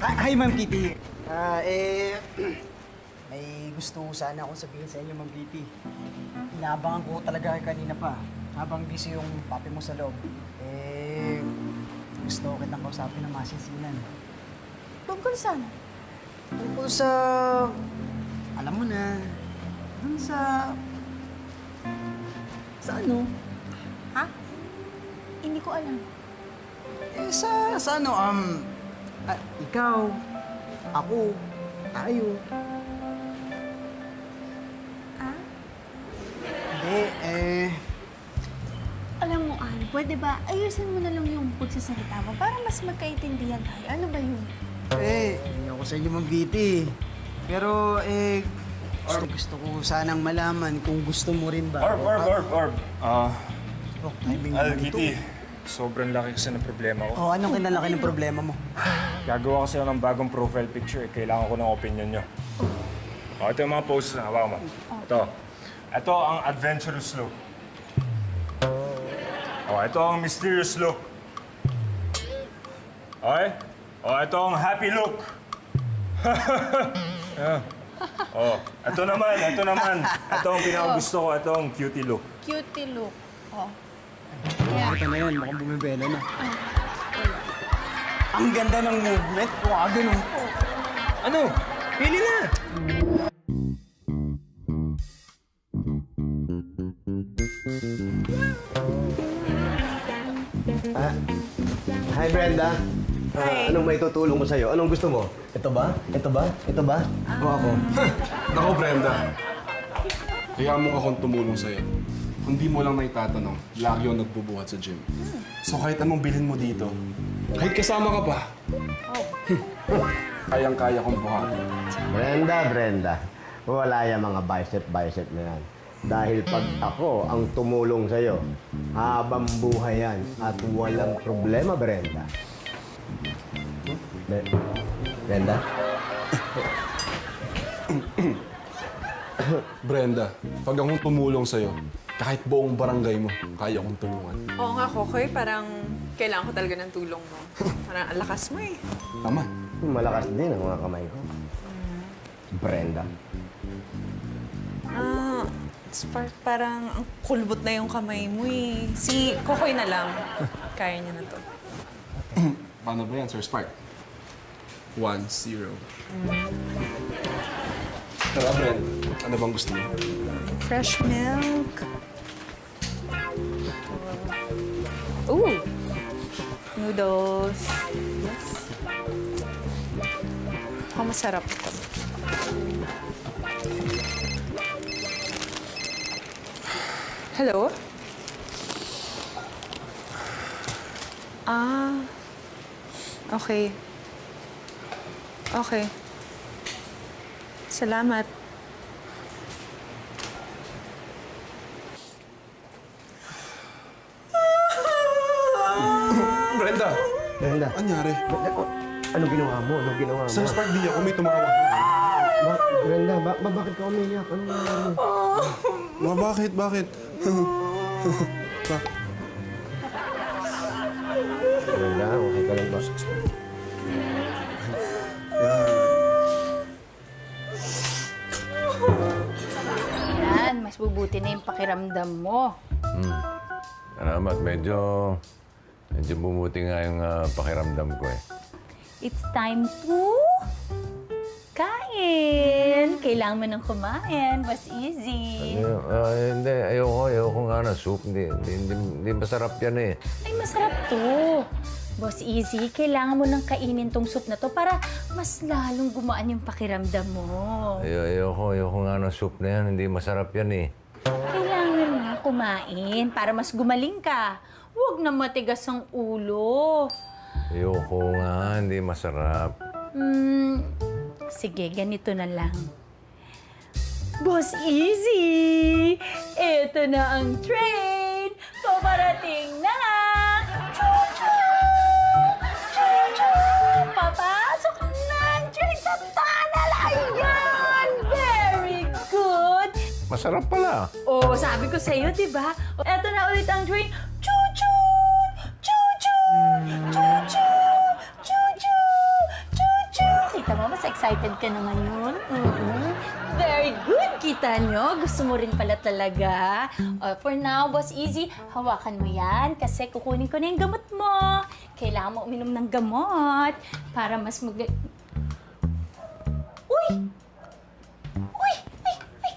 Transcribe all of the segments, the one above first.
Hi, Ma'am Kitty. May gusto sana akong sabihin sa inyo, Ma'am Kitty. Inaabangan ko talaga kayo kanina pa. Habang busy yung papi mo sa loob. Gusto ko kitang kausapin ng masinsinan. Tungkol saan? Tungkol sa... Alam mo na. Dun sa... Sa ano? Ha? Hindi ko alam. Sa ano, ikaw, ako, tayo. Ah? Hindi, Alam mo, Ann, pwede ba ayusin mo na lang yung pagsasalita mo para mas magkaintindihan tayo? Ano ba yun? Hindi ako sa inyo magbiti. Pero, gusto ko sanang malaman kung gusto mo rin ba. Orb. Timing naman ito. Kitty, sobrang laki kasi ng problema ko. Anong kinalaki ng problema mo? Gagawa kasi ako ng bagong profile picture. Kailangan ko ng opinion nyo. Ito yung mga posts na hawakan mo. Ito ang adventurous look. Ito ang mysterious look. Okay? Ito ang happy look. Ito naman. Ito ang pinakagusto ko. Ito ang cutie look. Cutie look. Oh. Ito na yun, mukhang bumibela na. Ang ganda ng movement. Ganun. Ano? Pili na! Hi, Brenda. Anong may tutulong mo sa'yo? Anong gusto mo? Ito ba? Ito ba? Ito ba? O ako? Nako, Brenda. Kaya mo akong tumulong sa'yo. Kung di mo lang naitatanong, lagi yung nagbubuhat sa gym. So kahit anong bilhin mo dito, kahit kasama ka pa, kayang-kaya kong buhatin. Brenda. Wala yung mga bicep na yan. Dahil pag ako ang tumulong sa'yo, habang buhay yan at walang problema, Brenda. Brenda? Brenda, pag akong tumulong sa'yo, kahit buong barangay mo, kaya kong tulungan. Oo nga, Kokoy. Parang kailangan ko talaga ng tulong mo. Parang ang lakas mo eh. Tama. Malakas din ang mga kamay ko. Brenda. Parang ang kulbot na yung kamay mo eh. Si Kokoy na lang. Kaya niya na to. Paano ba yan, Sir Spark? 1-0. Tara, Brenda. Ano bang gusto mo? Fresh milk. Ooh! Noodles. Yes. Masarap ito. Hello? Okay. Okay. Salamat. Brenda. Anyari? Anong ginawa mo? Sir Spark, di ako may tumawag. Brenda, bakit ka umiyak? Anong nangyari? Bakit? Brenda, okay ka lang ba? Yan, mas bubuti na yung pakiramdam mo. Salamat. Medyo bumuti nga yung pakiramdam ko eh. It's time to kain. Kailangan mo nang kumain. Was easy. Hindi. Ayoko nga na soup. Hindi masarap yan eh. Ay, masarap to. Boss Easy, kailangan mo nang kainin tong soup na to para mas lalong gumaan yung pakiramdam mo. Ayoko nga na soup na yan. Hindi masarap yan eh. Kailangan nga kumain para mas gumaling ka. Huwag na matigas ang ulo. Ayoko nga. Hindi masarap. Sige, ganito na lang. Boss Easy! Ito na ang train! Paparating na! Choo-choo! Choo-choo! Papasok na ang train sa tunnel! Ayan! Very good! Masarap pala. Oh, sabi ko sa'yo, di ba? Ito na ulit ang train. Choo-choo! Choo-choo! Choo-choo! Choo-choo! Choo-choo! Kita mo, mas excited ka na ngayon. Very good, kita nyo. Gusto mo rin pala talaga. For now, Boss Easy, hawakan mo yan kasi kukunin ko na yung gamot mo. Kailangan mo uminom ng gamot para mas Uy! Uy! Ay!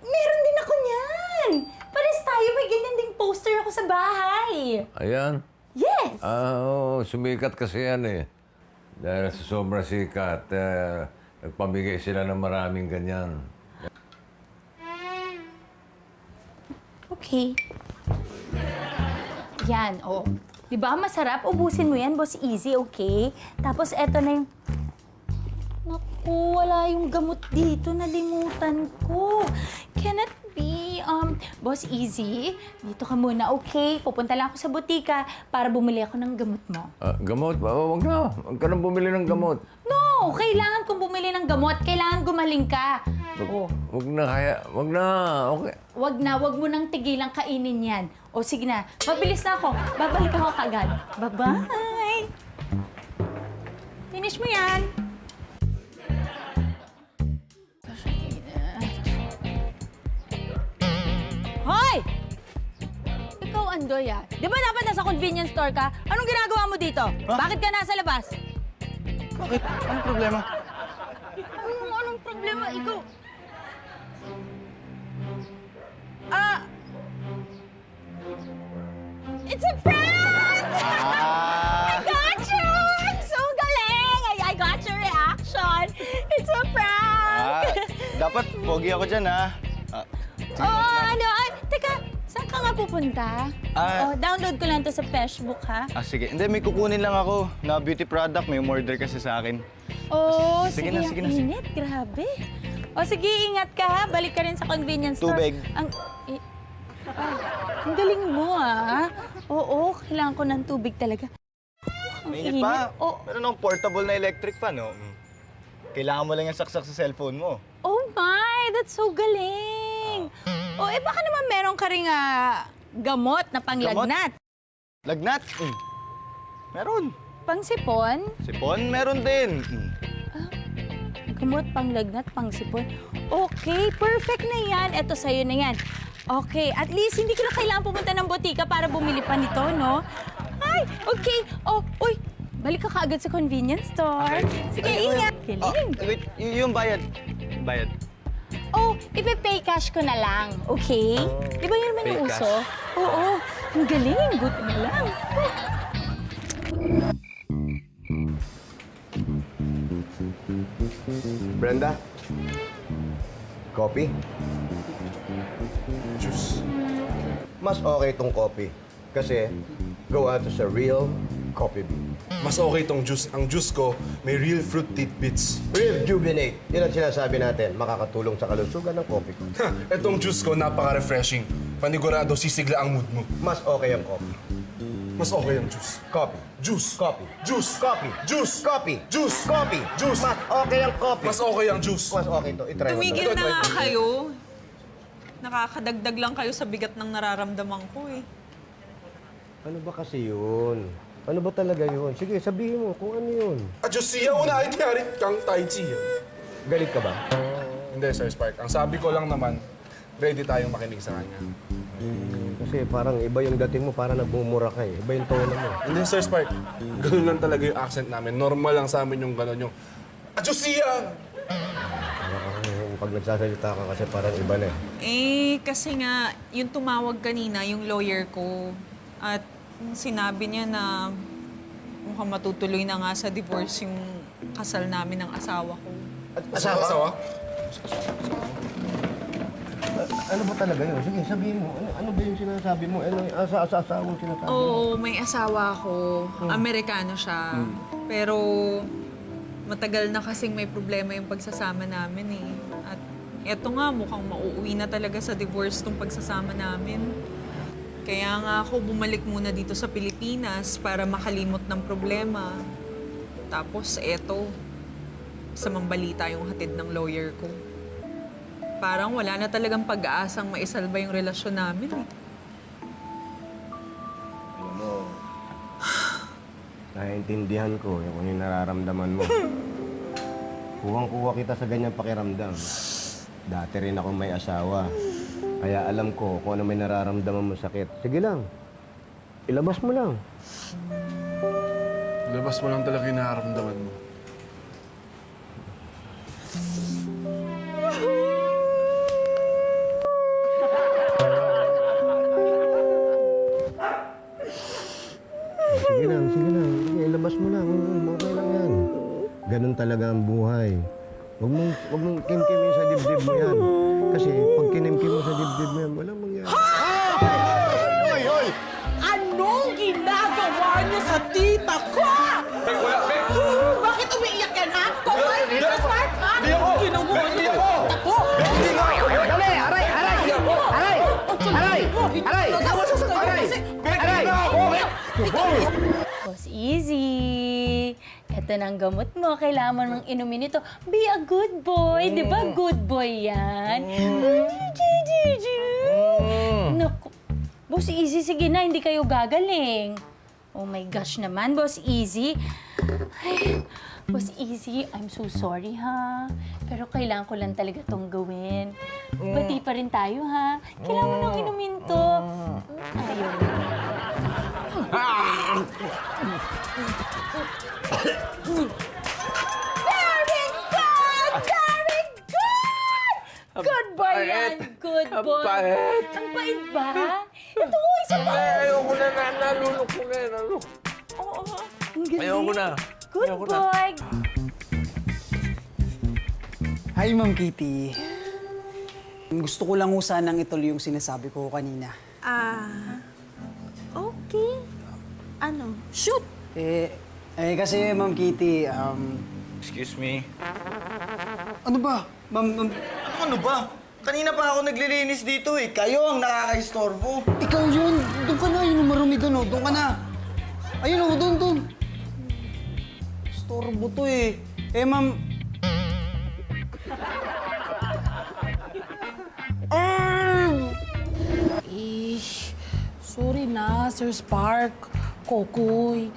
Meron din ako niyan! Pares tayo, may ganyan ding poster ako sa bahay. Ayan. Yes! Sumikat kasi yan eh. Dahil sa sobrang sikat, nagpamigay sila ng maraming ganyan. Okay. Yan, oh. Di ba masarap? Ubusin mo yan, Boss Easy, okay? Tapos eto na yung... Naku, wala yung gamot dito. Nalimutan ko. Can it be, Boss Easy, dito ka muna, okay? Pupunta lang ako sa butika para bumili ako ng gamot mo. Gamot? Wag na. Huwag ka nang bumili ng gamot. No! Kailangan kong bumili ng gamot. Kailangan gumaling ka. Oh. Wag na kaya. Wag na. Okay. Wag mo nang tigilang kainin yan. O sige na, mabilis na ako. Babalik ako kagad. Bye-bye! Finish mo yan. Hoy! Ikaw, Andoy, ah. Di ba dapat nasa convenience store ka? Anong ginagawa mo dito? Bakit ka nasa labas? Bakit? Anong problema? Anong problema? Ikaw... It's a prank! I got you! I'm so galing! I got your reaction! It's a prank! Dapat pogi ako dyan, ha? Teka, saan ka nga pupunta? Download ko lang to sa Facebook, ha? Sige. Hindi, may kukunin lang ako na beauty product. May umorder kasi sa akin. Sige na, ang sige na. init. Grabe. Sige, ingat ka, ha? Balik ka rin sa convenience store. Tubig. Ang galing mo, ah. Oo, kailangan ko ng tubig talaga. Ang Mainit pa. Oh, Meron akong portable na electric fan, no? Kailangan mo lang yung saksak sa cellphone mo. oh my, that's so galing. Baka naman meron ka ring gamot na panglagnat. Lagnat? Meron. Pangsipon? Sipon? Meron din. Gamot, panglagnat, pangsipon. Okay, perfect na yan. Eto sa'yo na yan. Okay, at least hindi ko na kailangan pumunta ng botika para bumili pa nito, no? Ay, okay. Uy, balik ka kaagad sa convenience store. Sige, ingat. Galing. Wait, yung bayad. Bayad. Ipe-pay cash ko na lang, okay? Di ba yun naman yung pay uso? Oo, ang galing. Buti na lang. Brenda? Coffee? Juice. Mas okay itong coffee. Kasi gawa ito sa real coffee bean. Mas okay tong juice. Ang juice ko, may real fruit tidbits. Rejuvenate. Yan ang sinasabi natin. Makakatulong sa kalusugan ng coffee ko. Etong juice ko, napaka-refreshing. Panigurado, sisigla ang mood mo. Mas okay ang coffee. Mas okay ang juice. Coffee. Juice. Coffee. Juice. Coffee. Juice. Coffee. Juice. Coffee. Juice. Mas okay ang coffee. Mas okay ang juice. Mas okay ito. I-try mo. Tumigil to. na nga kayo. Nakakadagdag lang kayo sa bigat ng nararamdaman ko, eh. Ano ba kasi yun? Ano ba talaga yun? Sige, sabihin mo kung ano yun. Diyos siya, una ay tiyari kang Tai Chi. Galit ka ba? Hindi, Sir Spark. Ang sabi ko lang naman, ready tayong makinig sa kanya. Kasi parang iba yung dating mo, parang nagmumura ka eh. Iba yung tono mo. Hindi, Sir Spark. Ganun lang talaga yung accent namin. Normal lang sa amin yung gano'n yung... Diyos siya! Pag nagsasalita ka kasi parang iba na eh. Kasi nga, yung tumawag kanina, yung lawyer ko, at sinabi niya na mukhang matutuloy na nga sa divorce yung kasal namin ng asawa ko. Asawa? Ano ba talaga yun? Sige, sabihin mo. Ano ba yung sinasabi mo? Ano yung asawang sinasabi mo? Oo, may asawa ako. Amerikano siya. Pero matagal na kasing may problema yung pagsasama namin eh. At eto nga, mukhang mauuwi na talaga sa divorce tong pagsasama namin. Kaya nga ako bumalik muna dito sa Pilipinas para makalimot ng problema. Tapos eto, masamang balita yung hatid ng lawyer ko. Parang wala na talagang pag-aasang maisalba yung relasyon namin eh. Alam mo, Naiintindihan ko yung nararamdaman mo. Kuwang-kuwa kita sa ganyang pakiramdam. Dati rin ako may asawa. Kaya alam ko kung ano may nararamdaman mo sakit. Sige lang. Ilabas mo lang. Labas mo lang talaga yung nararamdaman mo. Sige lang, sige lang. Sige, ilabas mo lang. Okay lang yan. Ganun talaga ang buhay. Huwag mong kimkimin sa dibdib mo yan. Kasi pag kinimkim mo sa dibdib mo yan, walang mangyari. Hoy, hoy! Anong ginagawa niyo sa tita ko? Bakit umiiyak yan, ha? Kokoy, smart, ha? Hindi ako! Ginagawa niyo sa tita ko! Hindi nga ako! Dali! Aray! Aray! Aray! Aray! Aray! Aray! Aray! Boss Easy, eto na ang gamot mo. Kailangan mo nang inumin ito. Be a good boy. Di ba good boy yan? Naku. Boss Easy, sige na. Hindi kayo gagaling. Oh my gosh naman, Boss Easy. Ay, Boss Easy, I'm so sorry, ha? Pero kailangan ko lang talaga tong gawin. Bati pa rin tayo, ha? Kailangan mo nang inumin to. Ayaw. Very good! Very good! Good boy yan! Good boy! Ang bait ba? Ito, isa pa! Ayoko na, nalulok ko na, nalulok. Oo, ang galing. Ayoko na. Good Ayoko na. boy! Hi, Ma'am Kitty. Gusto ko lang ho sanang ituloy yung sinasabi ko kanina. Okay. Ano? Shoot! Kasi, Ma'am Kitty, Excuse me. ano ba? Ma'am, Ano ba? Kanina pa ako naglilinis dito eh. Kayo ang nakakaistorbo. ikaw yun! Doon ka na, yun yung marumi doon, oh. Doon ka na. Ayun, oh, doon. Storbo to eh. Ma'am... Sorry na, Sir Spark. Kokoy.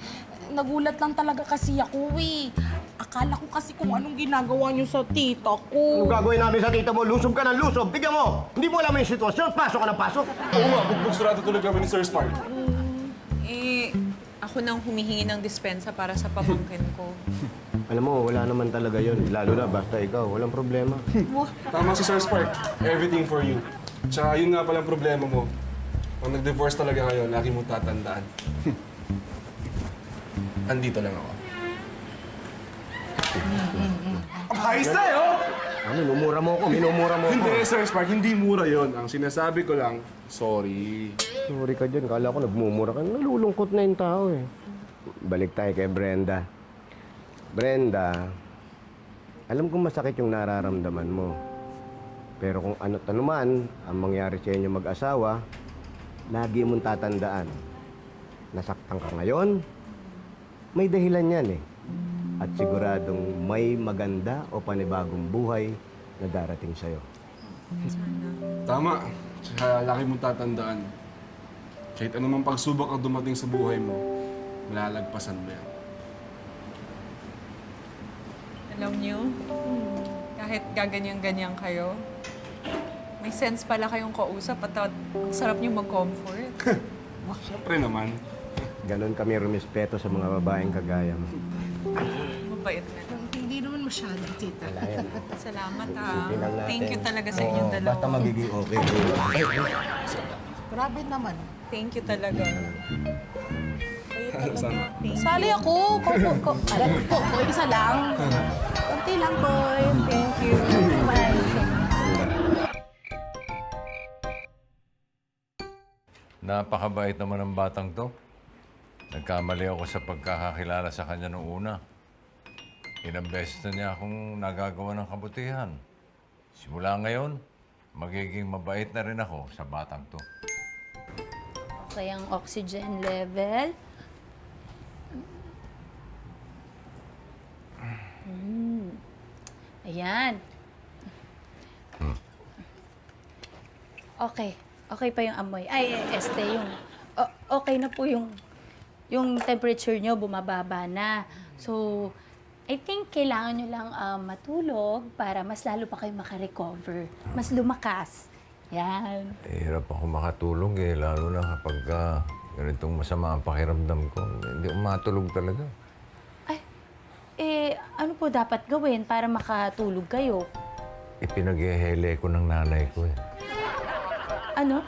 Nagulat lang talaga kasi ako eh. Akala ko kasi kung anong ginagawa niyo sa tita ko. Anong gagawin namin sa tita mo? Lusob ka ng lusob. Bigyan mo! Hindi mo alam yung sitwasyon. Pasok ka ng pasok. Oo nga, bugbog sarado tuloy kami ni Sir Spark. Ako nang humihingi ng dispensa para sa pamangkin ko. Alam mo, wala naman talaga yun. Lalo na basta ikaw. Walang problema. Tama si Sir Spark. Everything for you. Tsaka yun nga palang problema mo. Pag nag-divorce talaga kayo, lagi mo tatandaan. Andito lang ako. Ang ayos na yun! Minumura mo ako. Hindi, Sir Spark. Hindi mura yon. Ang sinasabi ko lang, sorry. Sorry ka dyan. Kala ko nagmumura ka. Nalulungkot na yung tao eh. Balik tayo kay Brenda. Brenda, alam kong masakit yung nararamdaman mo. Pero kung ano't ano man ang mangyari sa inyo mag-asawa, lagi mong tatandaan. Nasaktan ka ngayon, may dahilan yan eh. At siguradong may maganda o panibagong buhay na darating sa'yo. Tama. Tsaka lagi mong tatandaan. Kahit anumang pagsubok ang dumating sa buhay mo, malalagpasan mo yan. Alam niyo, kahit gaganyan-ganyan kayo, may sense pala kayong kausap at ang sarap niyo mag-comfort. Siyempre naman. Ganon kami rumispeto sa mga babaeng kagaya mo. Mabait na. Hindi naman masyado, tita. Salamat Isipin lang natin. Thank you talaga sa inyong dalawa. Basta magiging okay. Grabe naman. Thank you talaga. Sana. Sali ako. Alam ko, isa lang. Konti lang, boy. Thank you. Napakabait naman ng batang to. Nagkamali ako sa pagkakakilala sa kanya noong una. Ilang beses na niya akong nagagawa ng kabutihan. Simula ngayon, magiging mabait na rin ako sa batang to. Okay ang oxygen level. Ayan. Okay. Okay pa yung amoy. Ay, este yung... okay na po yung yung temperature nyo bumababa na. So, I think kailangan nyo lang matulog para mas lalo pa kayo makarecover. Mas lumakas. Yan. Hirap ako makatulog eh, lalo na kapag ganitong masama ang pakiramdam ko. Hindi ako matulog talaga. Ano po dapat gawin para makatulog kayo? Ipinaghehele ko ng nanay ko eh. Ano?